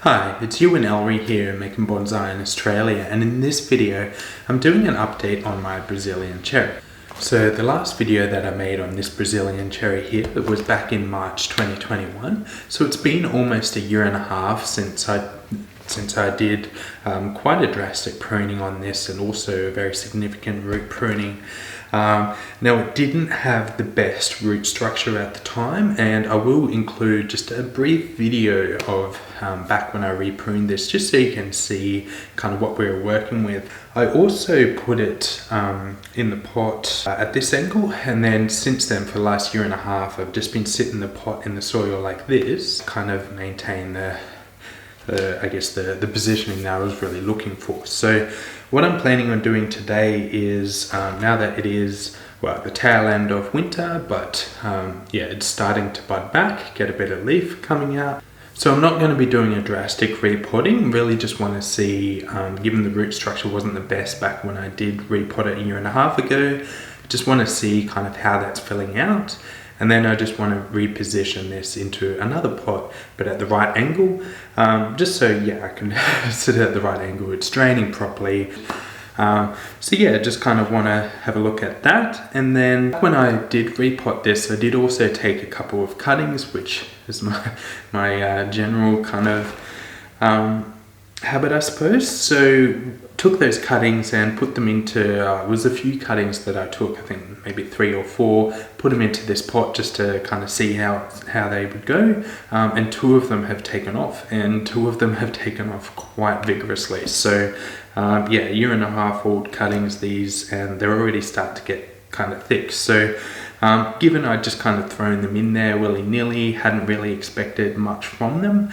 Hi, it's Ewan Ellery here making bonsai in Australia, and in this video I'm doing an update on my Brazilian cherry. So the last video that I made on this Brazilian cherry here was back in March 2021, so it's been almost a year and a half since I did quite a drastic pruning on this, and also a very significant root pruning. Now it didn't have the best root structure at the time, and I will include just a brief video of back when I repruned this, just so you can see kind of what we were working with. I also put it in the pot at this angle, and then since then for the last year and a half I've just been sitting the pot in the soil like this, kind of maintain the positioning that I was really looking for. So what I'm planning on doing today is, now that it is, well, the tail end of winter, but it's starting to bud back, get a bit of leaf coming out. So I'm not going to be doing a drastic repotting, really just want to see, given the root structure wasn't the best back when I did repot it a year and a half ago, just want to see kind of how that's filling out. And then I just want to reposition this into another pot, but at the right angle, just so I can sit at the right angle, it's draining properly. Just kind of want to have a look at that. And then when I did repot this, I did also take a couple of cuttings, which is my general kind of habit, I suppose. So took those cuttings and put them into, it was a few cuttings that I took, I think maybe 3 or 4, put them into this pot just to kind of see how they would go. And 2 of them have taken off, and 2 of them have taken off quite vigorously. So a year and a half old cuttings these, and they're already starting to get kind of thick. So given I'd just kind of thrown them in there willy-nilly, hadn't really expected much from them,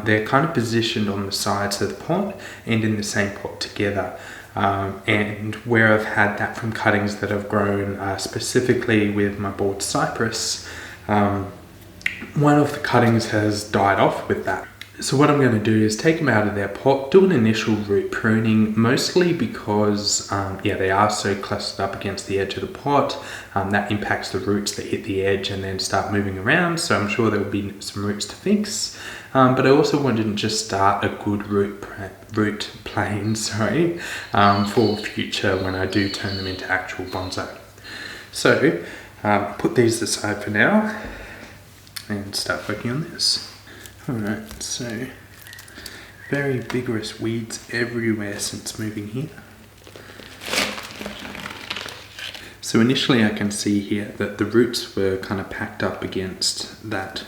they're kind of positioned on the sides of the pot and in the same pot together. And where I've had that from cuttings that I've grown specifically with my bored cypress, one of the cuttings has died off with that. So what I'm going to do is take them out of their pot, do an initial root pruning, mostly because they are so clustered up against the edge of the pot. That impacts the roots that hit the edge and then start moving around, so I'm sure there will be some roots to fix. But I also wanted to just start a good root plane for future when I do turn them into actual bonsai. So put these aside for now and start working on this. Alright, so very vigorous weeds everywhere since moving here. So initially I can see here that the roots were kind of packed up against that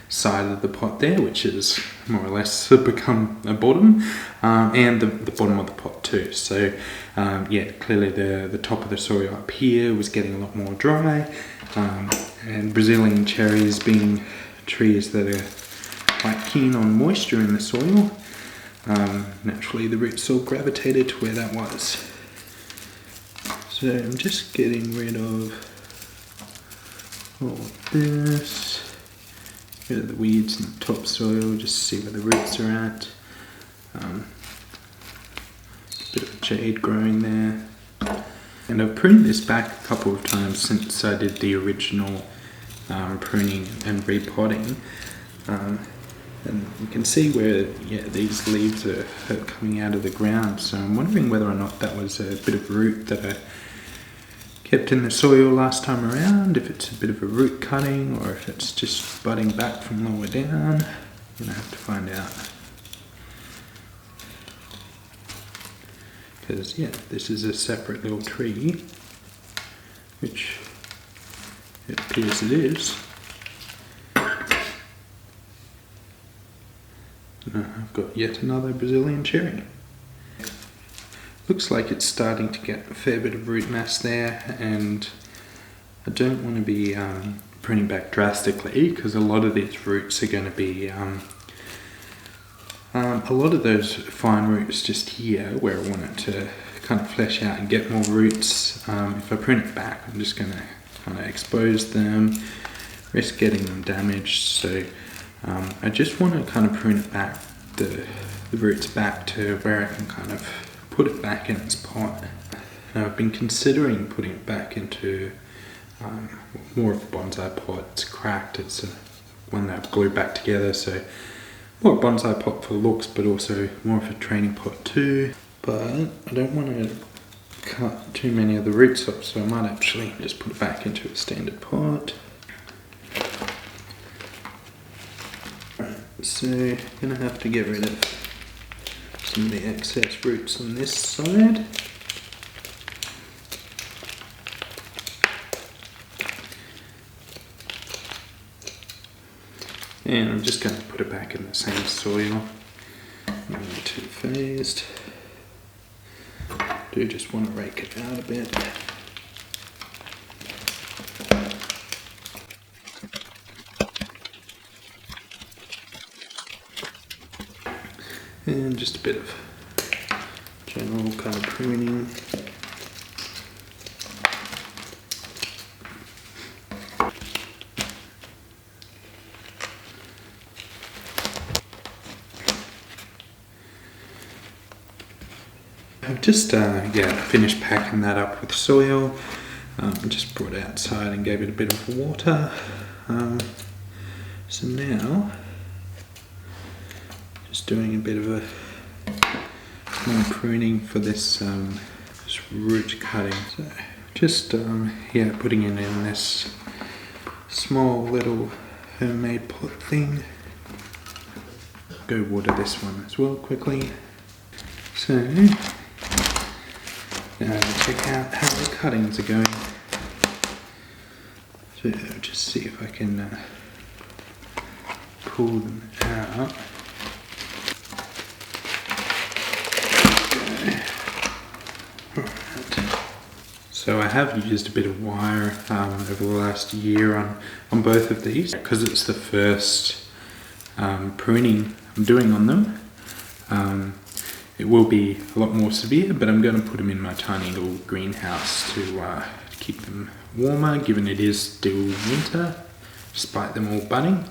side of the pot there, which is more or less become a bottom, and the bottom of the pot too. So clearly the top of the soil up here was getting a lot more dry, and Brazilian cherries being trees that are quite keen on moisture in the soil, naturally the roots all gravitated to where that was. So I'm just getting rid of all of this, rid of the weeds in the topsoil, just see where the roots are at. Bit of jade growing there. And I've pruned this back a couple of times since I did the original pruning and repotting. And you can see where these leaves are coming out of the ground, so I'm wondering whether or not that was a bit of root that I kept in the soil last time around, if it's a bit of a root cutting or if it's just budding back from lower down. I'm going to have to find out, because this is a separate little tree, which it appears it is. I've got yet another Brazilian cherry. Looks like it's starting to get a fair bit of root mass there, and I don't want to be pruning back drastically, because a lot of these roots are going to be a lot of those fine roots just here where I want it to kind of flesh out and get more roots. If I prune it back, I'm just going to kind of expose them, risk getting them damaged. So I just want to kind of prune it back, the roots back to where I can kind of put it back in its pot. Now I've been considering putting it back into more of a bonsai pot. It's cracked, it's one that I've glued back together, so more a bonsai pot for looks, but also more of a training pot too. But I don't want to cut too many of the roots off, so I might actually just put it back into a standard pot. Right, so I'm going to have to get rid of some of the excess roots on this side. And I'm just going to put it back in the same soil. Not too phased. Do just want to rake it out a bit. And just a bit of general kind of pruning. I've just finished packing that up with soil. Just brought it outside and gave it a bit of water. So now, just doing a bit of a more pruning for this root cutting. So just putting it in this small little homemade pot thing. Go water this one as well quickly. So now check out how the cuttings are going. So just see if I can pull them out. Alright. So I have used a bit of wire over the last year on both of these because it's the first pruning I'm doing on them. It will be a lot more severe, but I'm going to put them in my tiny little greenhouse to keep them warmer, given it is still winter, despite them all budding.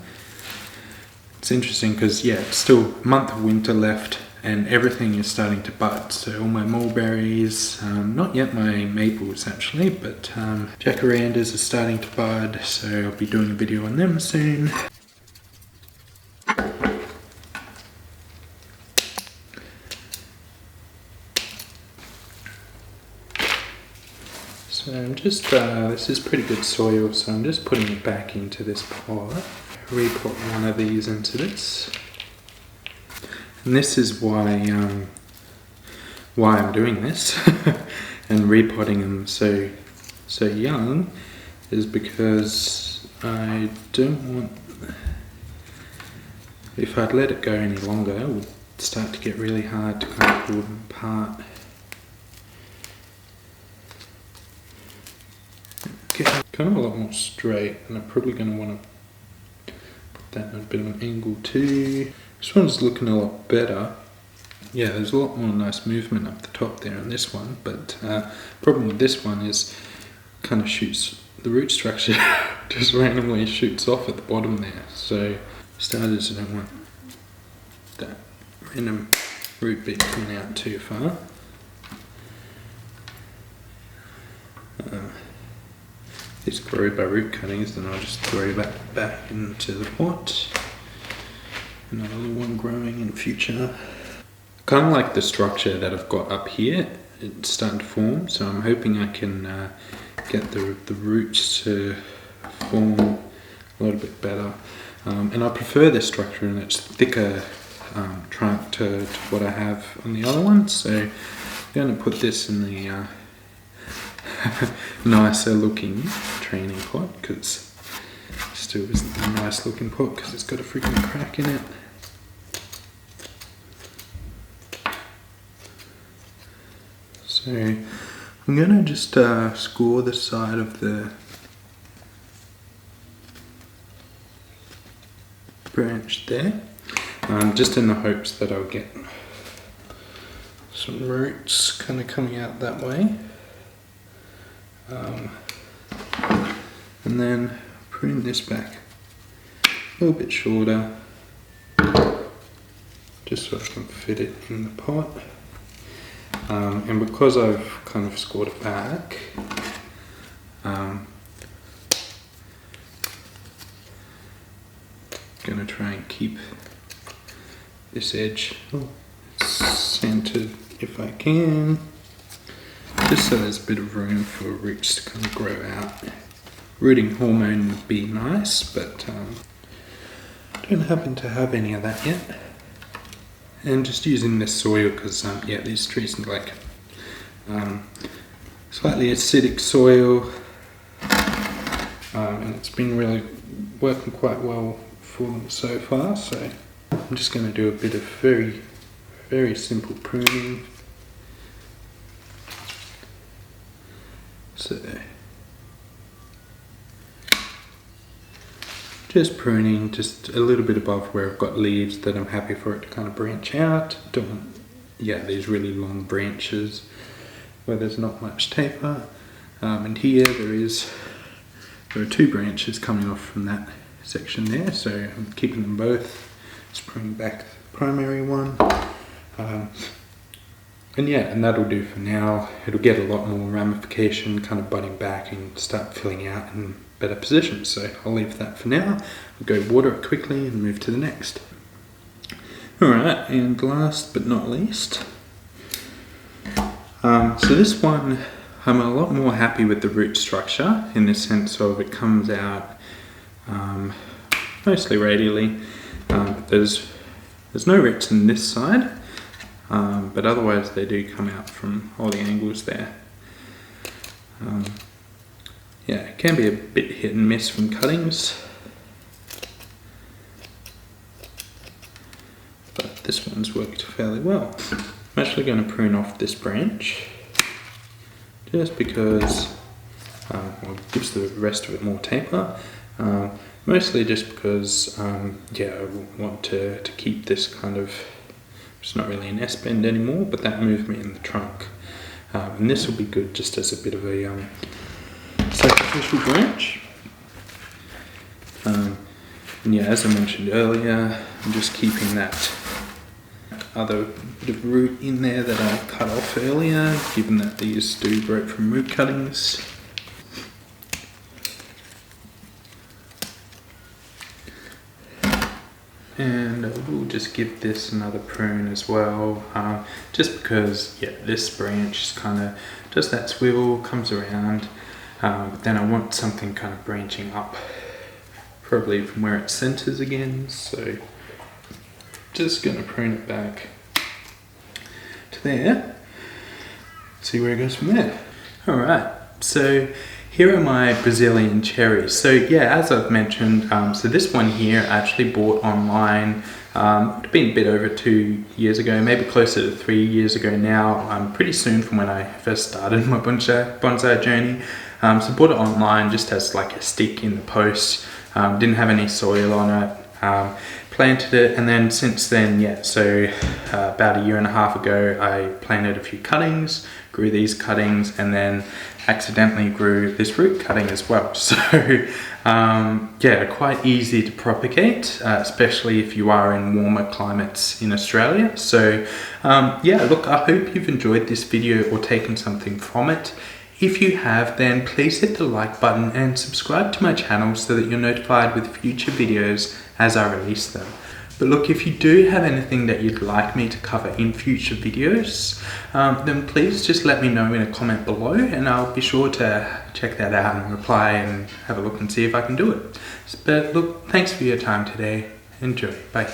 It's interesting because, it's still a month of winter left, and everything is starting to bud. So all my mulberries, not yet my maples actually, but jacarandas are starting to bud, so I'll be doing a video on them soon. So I'm just, this is pretty good soil, so I'm just putting it back into this pot. Re-put one of these into this. And this is why I'm doing this and repotting them so young, is because I don't want, if I'd let it go any longer, it would start to get really hard to kind of pull them apart. Kind of a lot more straight, and I'm probably going to want to put that in a bit of an angle too. This one's looking a lot better. Yeah, there's a lot more nice movement up the top there on this one, but problem with this one is kind of shoots, the root structure just randomly shoots off at the bottom there. So starters, I don't want that random root bit coming out too far. These grow by root cuttings, then I'll just throw that back into the pot. Another little one growing in future. Kind of like the structure that I've got up here, it's starting to form, so I'm hoping I can get the roots to form a little bit better. And I prefer this structure, and it's thicker trunk to what I have on the other one, so I'm going to put this in the nicer looking training pot, because it still isn't a nice looking pot because it's got a freaking crack in it. So I'm going to just score the side of the branch there, just in the hopes that I'll get some roots kind of coming out that way. And then prune this back a little bit shorter, just so I can fit it in the pot. And because I've kind of scored it back, I'm going to try and keep this edge centered if I can, just so there's a bit of room for roots to kind of grow out. Rooting hormone would be nice, but I don't happen to have any of that yet. And just using this soil because yeah, these trees need like slightly acidic soil, and it's been really working quite well for them so far. So I'm just going to do a bit of very simple pruning. So just pruning just a little bit above where I've got leaves that I'm happy for it to kind of branch out. Don't want, yeah, these really long branches where there's not much taper. And here there are 2 branches coming off from that section there, so I'm keeping them both. Just pruning back the primary one. And yeah, and that'll do for now. It'll get a lot more ramification, kind of budding back and start filling out in better positions. So I'll leave that for now. I'll go water it quickly and move to the next. Alright, and last but not least, so this one, I'm a lot more happy with the root structure in the sense of it comes out mostly radially. There's no roots in this side, but otherwise they do come out from all the angles there. Yeah, it can be a bit hit and miss from cuttings, but this one's worked fairly well. I'm actually going to prune off this branch just because well, it gives the rest of it more taper. Mostly just because yeah, I want to keep this kind of, it's not really an S-bend anymore, but that movement in the trunk. And this will be good just as a bit of a sacrificial branch. And yeah, as I mentioned earlier, I'm just keeping that other bit of root in there that I cut off earlier, given that these do grow from root cuttings. And we'll just give this another prune as well, just because, yeah, this branch is kind of does that swivel, comes around, but then I want something kind of branching up, probably from where it centers again, so just going to prune it back to there, see where it goes from there. Alright, so here are my Brazilian cherries. So yeah, as I've mentioned, so this one here I actually bought online. It's been a bit over 2 years ago, maybe closer to 3 years ago now, pretty soon from when I first started my bonsai journey. So I bought it online just as like a stick in the post, didn't have any soil on it, planted it, and then since then, yeah, so about 1.5 years ago I planted a few cuttings, grew these cuttings, and then accidentally grew this root cutting as well. So yeah, quite easy to propagate, especially if you are in warmer climates in Australia. So yeah, look, I hope you've enjoyed this video or taken something from it. If you have, then please hit the like button and subscribe to my channel so that you're notified with future videos as I release them. But look, if you do have anything that you'd like me to cover in future videos, then please just let me know in a comment below and I'll be sure to check that out and reply and have a look and see if I can do it. But look, thanks for your time today. Enjoy. Bye.